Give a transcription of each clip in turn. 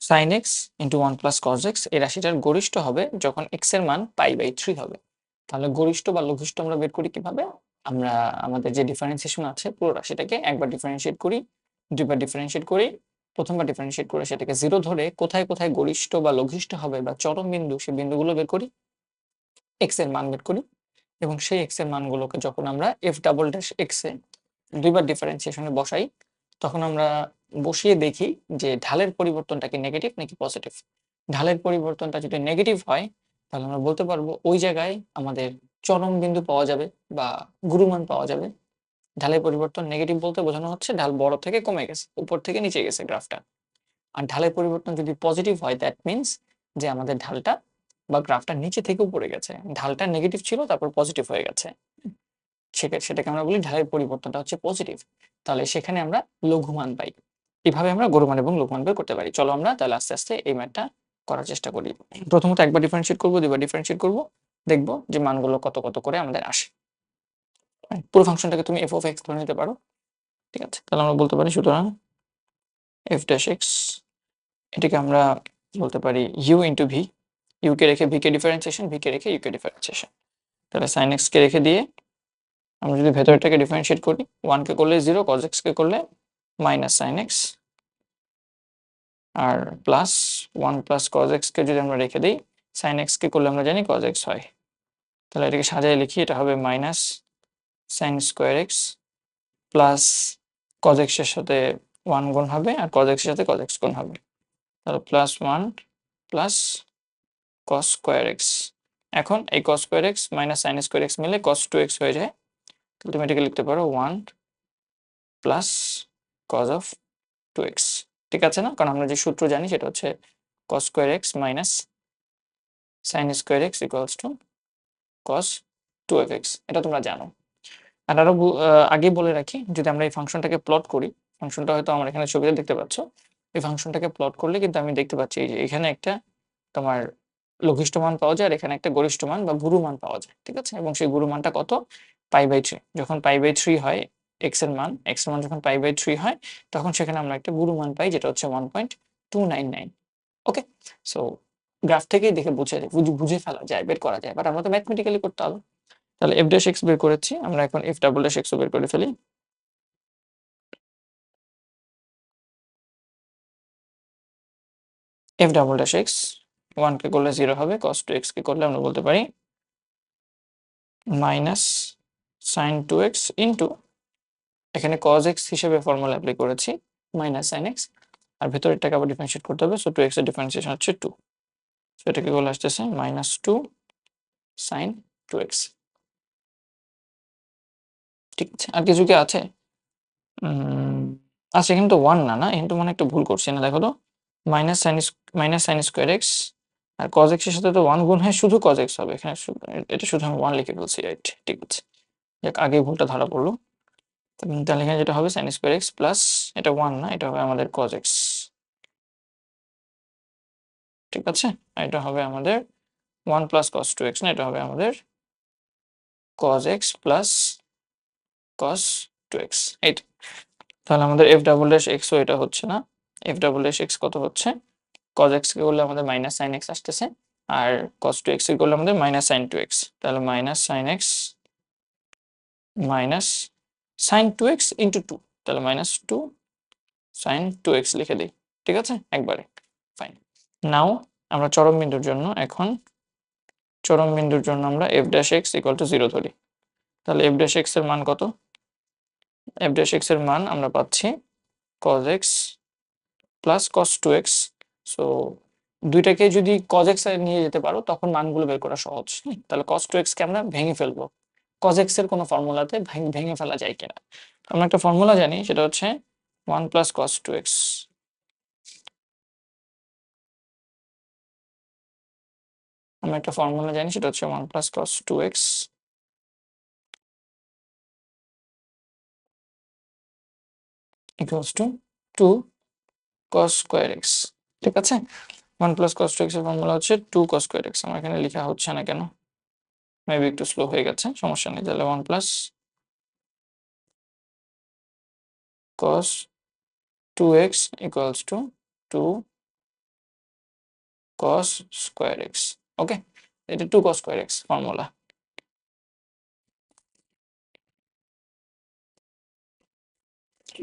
sin x into 1 plus cos x এই রাশিটার গরিষ্ঠ হবে যখন x এর মান π/3 হবে। তাহলে গরিষ্ঠ বা লঘিষ্ঠ আমরা বের করি কিভাবে? আমরা আমাদের যে ডিফারেন্সিয়েশন আছে পুরো রাশিটাকে একবার ডিফারেন্সিয়েট করি, দুইবার ডিফারেন্সিয়েট করি, প্রথমবার ডিফারেন্সিয়েট করে সেটাকে 0 ধরে কোথায় কোথায় গরিষ্ঠ বা লঘিষ্ঠ হবে বা চরম বিন্দু সেই বিন্দুগুলো বের করি, x এর মান বের করি এবং সেই x এর মানগুলোকে যখন আমরা f'(x) এ দুইবার ডিফারেন্সিয়েশনে বসাই তখন আমরা বসিয়ে দেখি যে ঢালের পরিবর্তনটা কি নেগেটিভ নাকি পজিটিভ। ঢালের পরিবর্তনটা যদি নেগেটিভ হয় তাহলে আমরা বলতে পারবো ওই জায়গায় আমাদের চরম বিন্দু পাওয়া যাবে বা গুরুমান পাওয়া যাবে। ঢালের পরিবর্তন নেগেটিভ বলতে বোঝানো হচ্ছে ঢাল বড় থেকে কমে গেছে, উপর থেকে নিচে গেছে গ্রাফটা। আর ঢালের পরিবর্তন যদি পজিটিভ হয় দ্যাট মিনস যে আমাদের ঢালটা বা গ্রাফটা নিচে থেকে উপরে গেছে, ঢালটা নেগেটিভ ছিল তারপর পজিটিভ হয়ে গেছে, সেটাকে আমরা বলি ঢালের পরিবর্তনটা হচ্ছে পজিটিভ। তাহলে সেখানে আমরা লঘুমান পাই। এভাবে আমরা গড়মান এবং লঘুমান বের করতে পারি। চলো আমরা তাহলে আস্তে আস্তে এই ম্যাথটা করার চেষ্টা করি। প্রথমত একবার ডিফারেন্সিয়েট করবো, দুইবার ডিফারেন্সিয়েট করবো, দেখবো যে মানগুলো কত কত করে আমাদের আসে। পুরো ফাংশনটাকে তুমি f(x) ধরে নিতে পারো, ঠিক আছে? তাহলে আমরা বলতে পারি সুতরাং f'(x) এটাকে আমরা বলতে পারি u ইন্টু ভি, ইউ কে রেখে V K differentiation, V K রেখে ইউ কে ডিফারেন্সিয়েশন। তাহলে sin x কে রেখে দিয়ে আমরা যদি ভেতরটাকে ডিফারেন্সিয়েট করি, 1 কে করলে 0, cos x কে করলে মাইনাস sin x, আর প্লাস 1 প্লাস cos x কে যদি আমরা রেখে দিই, sin x কে করলে আমরা জানি cos x হয়। তাহলে এটাকে সাজিয়ে লিখি, এটা হবে minus sin square x plus cos x এর সাথে 1 গুণ হবে আর cos x এর সাথে cos x গুণ হবে। তাহলে plus 1 plus cos square x। এখন এই cos square x minus sin square x মিলে cos 2x হয়ে যায়। তাহলে তুমি এটাকে লিখতে পারো 1 প্লাস cos অফ 2x। ঠিক আছে না? কারণ আমরা যে সূত্র জানি সেটা হচ্ছে cos square x minus sin square x equals to cos 2f(x). এটা তোমরা জানো। আর আরো আগেই বলে রাখি, যদি আমরা এই ফাংশনটাকে প্লট করি, ফাংশনটা হয়তো আমার এখানে ছবিতে দেখতে পাচ্ছ, এই ফাংশনটাকে প্লট করলে কিন্তু আমি দেখতে পাচ্ছি এই যে এখানে একটা তোমার লঘিষ্ঠ মান পাওয়া যায় আর এখানে একটা গরিষ্ঠ মান বা গুরু মান পাওয়া যায়, ঠিক আছে? এবং সেই গুরু মানটা কত? π/3। যখন π/3 হয় x এর মান যখন π/3 হয় তখন সেখানে আমরা একটা গুরু মান পাই যেটা হচ্ছে 1.299। ওকে, সো গ্রাফ থেকেই দেখে বুঝে ফেলা যায়, বের করা যায়, বাট আমরা তো ম্যাথমেটিক্যালি করতে হবে। তাহলে f'(x) বের করেছি, আমরা এখন f'(x) ও বের করে ফেলি। f'(x) 1 কে করলে 0 হবে, cos 2x কে করলে আমরা বলতে পারি মাইনাস sin 2x ইন্টু, এখানে cos x হিসেবে ফর্মুলা অ্যাপ্লাই করেছি, মাইনাস sin x, আর ভেতরেরটাকে আবার ডিফারেন্সিয়েট করতে হবে। সো 2x এর ডিফারেন্সিয়েশন হচ্ছে 2, সো এটাকে বলে আসতেছে মাইনাস 2 sin 2x। ঠিক আছে, আর কিছু কি আছে? আচ্ছা, এখানে তো 1 না, এখানে তো মনে হয় একটা ভুল করছি না, দেখো তো। মাইনাস sin স্কোয়ার x আর cos x এর সাথে তো 1 গুণ হয়, শুধু cos x হবে এখানে, এটা শুধু আমি 1 লিখে ফেলছি, রাইট? ঠিক আছে, যাক আগে ভুলটা ধরা পড়লো। তাহলে এখানে যেটা হবে sin স্কোয়ার x প্লাস, এটা 1 না, এটা হবে আমাদের cos x, ঠিক আছে? আর এটা হবে আমাদের 1 প্লাস cos 2x না, এটা হবে আমাদের cos x plus cos 2x। এইটা তাহলে আমাদের f'(x) ও এটা হচ্ছে না, f'(x) কত হচ্ছে? cos x কে করলে আমাদের মাইনাস sin x আসতেছে আর cos 2x কে করলে আমাদের মাইনাস sin 2x। তাহলে minus sin x minus sin 2x into 2, তাহলে মাইনাস 2 sin 2x লিখে দিই, ঠিক আছে একবারে, ফাইন। নাও আমরা চরম বিন্দুর জন্য আমরা f'(x) ইকুয়াল টু 0 ধরি। তাহলে f'(x) এর মান কত? f'(x) এর মান আমরা পাচ্ছি cos x plus cos 2x। So দুইটাকে যদি cos x এ নিয়ে যেতে পারো তখন মানগুলো বের করা সহজ। তাহলে cos 2x কে আমরা ভেঙে ফেলবো, cos x এর কোনো ফর্মুলাতে ভেঙে ফেলা যায় কিনা। আমরা একটা ফর্মুলা জানি, সেটা হচ্ছে 1 প্লাস cos 2x। আমরা একটা ফর্মুলা জানি, সেটা হচ্ছে 1 plus cos 2x equals to 2 cos square x, ঠিক আছে? 1 প্লাস cos 2x এর ফর্মুলা হচ্ছে 2 cos স্কোয়ার x। আমার এখানে লেখা হচ্ছে না কেন, মেবি একটু স্লো হয়ে গেছে, সমস্যা নেই। তাহলে 1 plus cos 2x equals to 2 cos square x. Okay, এটা 2 cos স্কোয়ার এক্স ফর্মুলা।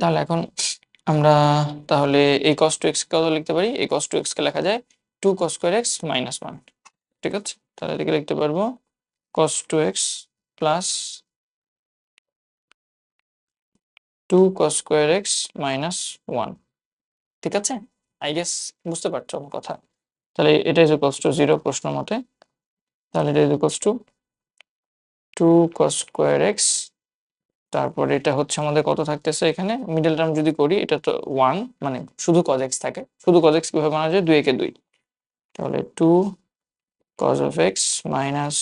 তাহলে এখন আমরা তাহলে এই cos 2x কত লিখতে পারি? এই cos 2x কে লেখা যায় 2 cos স্কোয়ার এক্স মাইনাস 1। ঠিক আছে, তাহলে এটাকে লিখতে পারবো cos 2x plus 2 cos square x minus 1। ঠিক আছে, আই গেস বুঝতে পারছো আমার কথা। তাহলে এটা ইজ ইকুয়ালস টু 0 প্রশ্ন মতে। তাহলে এটা is equals to 2 cos square x, তারপর এটা হচ্ছে আমাদের কত থাকতেছে এখানে মিডল টার্ম যদি করি এটা তো 1, মানে শুধু cos x থাকে। শুধু cos x কিভাবে বানানো যায়? 2 একে 2, তাহলে 2 cos of x minus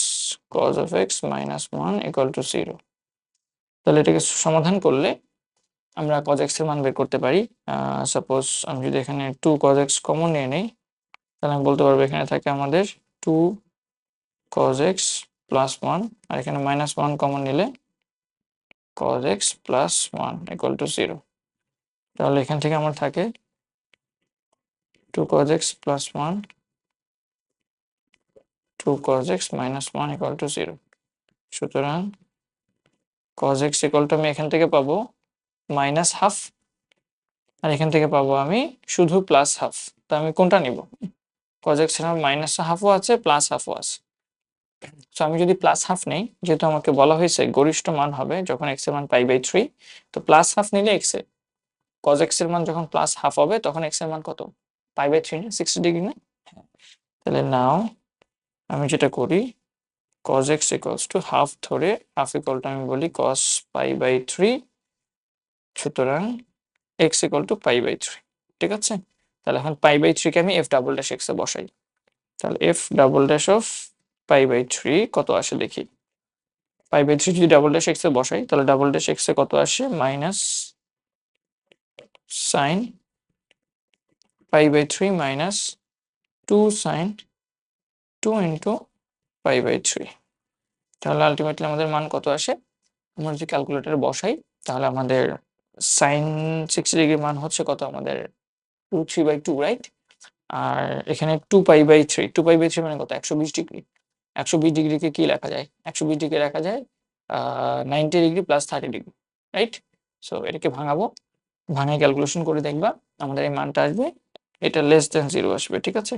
cos of x minus 1 equal to 0। তাহলে এটাকে সমাধান করলে আমরা cos x এর মান বের করতে পারি। সাপোজ আমি যদি এখানে 2 cos x কমন নিয়ে নেই, তাহলে আমি বলতে পারবো এখানে থাকে আমাদের 2 cos x প্লাস 1, আর এখানে মাইনাস 1 কমন নিলে cos x plus 1 equal to 0। তাহলে এখান থেকে আমার থাকে 2 cos x plus 1, 2 cos x minus 1 equal to 0। সুতরাং cos x equal to আমি এখান থেকে পাবো মাইনাস হাফ, আর এখান থেকে পাবো আমি শুধু প্লাস হাফ। তা আমি কোনটা নিব? cos x এর মাইনাস হাফও আছে প্লাস হাফও আছে। তো আমি যদি প্লাস হাফ নেই, যেহেতু আমাকে বলা হয়েছে গরিষ্ঠ মান হবে যখন x এর মান π/3, তো প্লাস হাফ নিলে x এর cos x এর মান যখন প্লাস হাফ হবে তখন x এর মান কত? π/3 না 60 ডিগ্রি না? তাহলে নাও আমি যেটা করি cos x equals to half ধরে হাফ ইকুয়াল টু আমি বলি cos π/3, সুতরাং x equal to π/3। ঠিক আছে, তাহলে এখন π/3 কে আমি f ডাবল ড্যাশ x এ বসাই। তাহলে f ডাবল ড্যাশ অফ π/3 কত আসে দেখি। π/3 যদি ডাবল ড্যাশ x এ বসাই তাহলে ডাবল ড্যাশ x এ কত আসে? Minus sine π/3 minus 2 sine 2 into π/3। তাহলে আলটিমেটলি আমাদের মান কত আসে? আমরা যদি ক্যালকুলেটরে বসাই তাহলে আমাদের সাইন 60 ডিগ্রির মান হচ্ছে কত? আমাদের √3/2, রাইট? আর এখানে 2π/3, 2π/3 মানে কত? 120 ডিগ্রি। 120 ডিগ্রিকে কি লেখা যায়? 120 ডিগ্রি লেখা যায় 90 degree plus 30 degree, right? So এটাকে ভাঙাবো, ভাঙে ক্যালকুলেশন করে দেখবা আমাদের এই মানটা আসবে, এটা লেস দেন 0 আসবে। ঠিক আছে,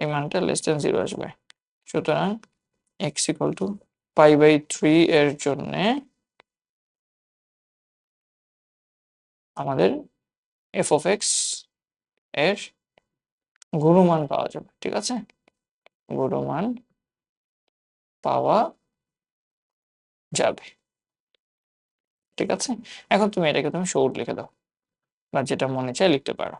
এই মানটা লেস দেন 0 আসবে। সুতরাং x ইকুয়াল টু π/3 এর জন্য আমাদের f of x এর গুণমান পাওয়া যাবে। ঠিক আছে, গুণমান পাওয়া যাবে। ঠিক আছে, এখন তুমি এটাকে তুমি সরল লিখে দাও বা যেটা মনে চায় লিখতে পারো।